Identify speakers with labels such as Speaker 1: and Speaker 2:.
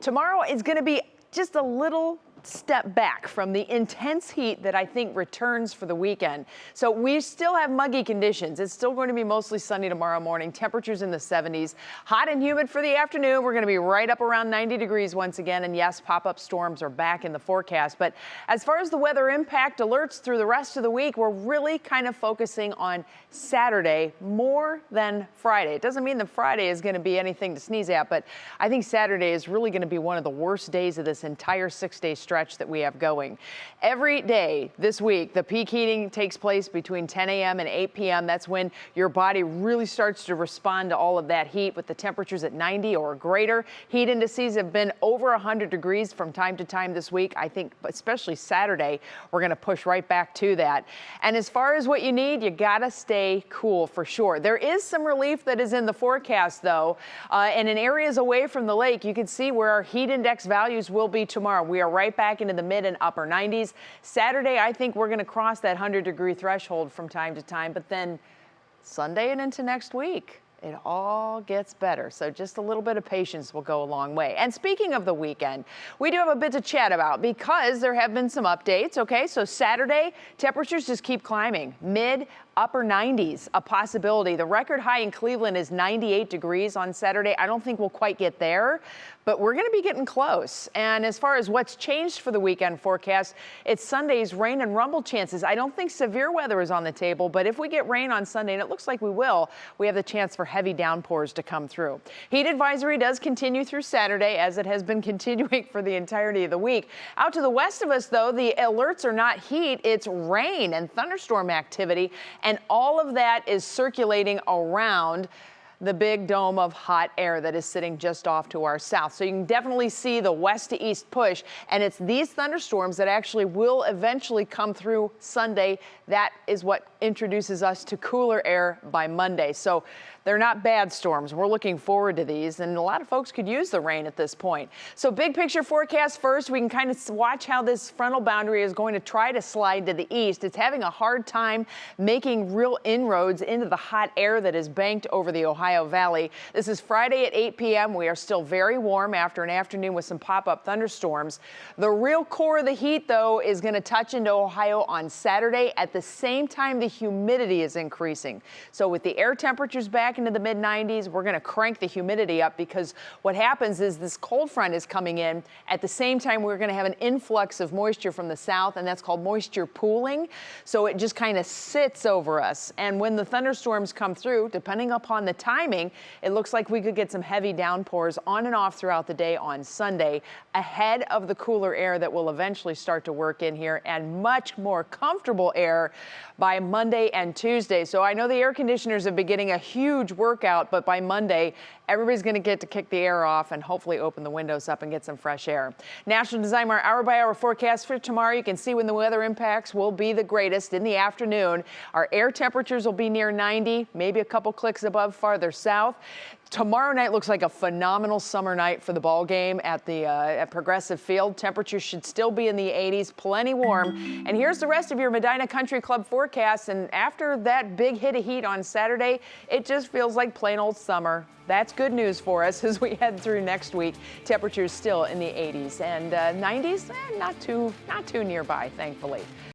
Speaker 1: Tomorrow is going to be just a little step back from the intense heat that I think returns for the weekend. So we still have muggy conditions. It's still going to be mostly sunny tomorrow morning. Temperatures in the 70s. Hot and humid for the afternoon. We're going to be right up around 90 degrees once again. And yes, pop-up storms are back in the forecast. But as far as the weather impact alerts through the rest of the week, we're really kind of focusing on Saturday more than Friday. It doesn't mean that Friday is going to be anything to sneeze at, but I think Saturday is really going to be one of the worst days of this entire 6-day stretch that we have going. Every day this week, the peak heating takes place between 10 a.m. and 8 p.m. That's when your body really starts to respond to all of that heat with the temperatures at 90 or greater. Heat indices have been over 100 degrees from time to time this week. I think especially Saturday, we're going to push right back to that. And as far as what you need, you got to stay cool for sure. There is some relief that is in the forecast, though, and in areas away from the lake, you can see where our heat index values will be tomorrow. We are right back into the mid and upper 90s. Saturday, I think we're going to cross that 100-degree threshold from time to time, but then Sunday and into next week, it all gets better. So just a little bit of patience will go a long way. And speaking of the weekend, we do have a bit to chat about because there have been some updates. Okay, so Saturday, temperatures just keep climbing. Mid, upper 90s, a possibility. The record high in Cleveland is 98 degrees on Saturday. I don't think we'll quite get there, but we're going to be getting close. And as far as what's changed for the weekend forecast, it's Sunday's rain and rumble chances. I don't think severe weather is on the table, but if we get rain on Sunday, and it looks like we will, we have the chance for heavy downpours to come through. Heat advisory does continue through Saturday, as it has been continuing for the entirety of the week. Out to the west of us, though, the alerts are not heat, it's rain and thunderstorm activity. And all of that is circulating around the big dome of hot air that is sitting just off to our south. So you can definitely see the west to east push, and it's these thunderstorms that actually will eventually come through Sunday. That is what introduces us to cooler air by Monday. So they're not bad storms. We're looking forward to these, and a lot of folks could use the rain at this point. So big picture forecast first. We can kind of watch how this frontal boundary is going to try to slide to the east. It's having a hard time making real inroads into the hot air that is banked over the Ohio Valley. This is Friday at 8 p.m. We are still very warm after an afternoon with some pop-up thunderstorms. The real core of the heat, though, is going to touch into Ohio on Saturday. At the same time, the humidity is increasing. So with the air temperatures back into the mid-90s, we're going to crank the humidity up because what happens is this cold front is coming in. At the same time, we're going to have an influx of moisture from the south, and that's called moisture pooling. So it just kind of sits over us. And when the thunderstorms come through, depending upon the timing, it looks like we could get some heavy downpours on and off throughout the day on Sunday, ahead of the cooler air that will eventually start to work in here, and much more comfortable air by Monday and Tuesday. So I know the air conditioners have been getting a huge workout, but by Monday, everybody's going to get to kick the air off and hopefully open the windows up and get some fresh air. National Design Mart hour-by-hour forecast for tomorrow. You can see when the weather impacts will be the greatest in the afternoon. Our air temperatures will be near 90, maybe a couple clicks above farther south. Tomorrow night looks like a phenomenal summer night for the ball game at the at Progressive Field. Temperatures should still be in the 80s, plenty warm. And here's the rest of your Medina Country Club forecast. And after that big hit of heat on Saturday, it just feels like plain old summer. That's good news for us as we head through next week. Temperatures still in the 80s and 90s, not too nearby, thankfully.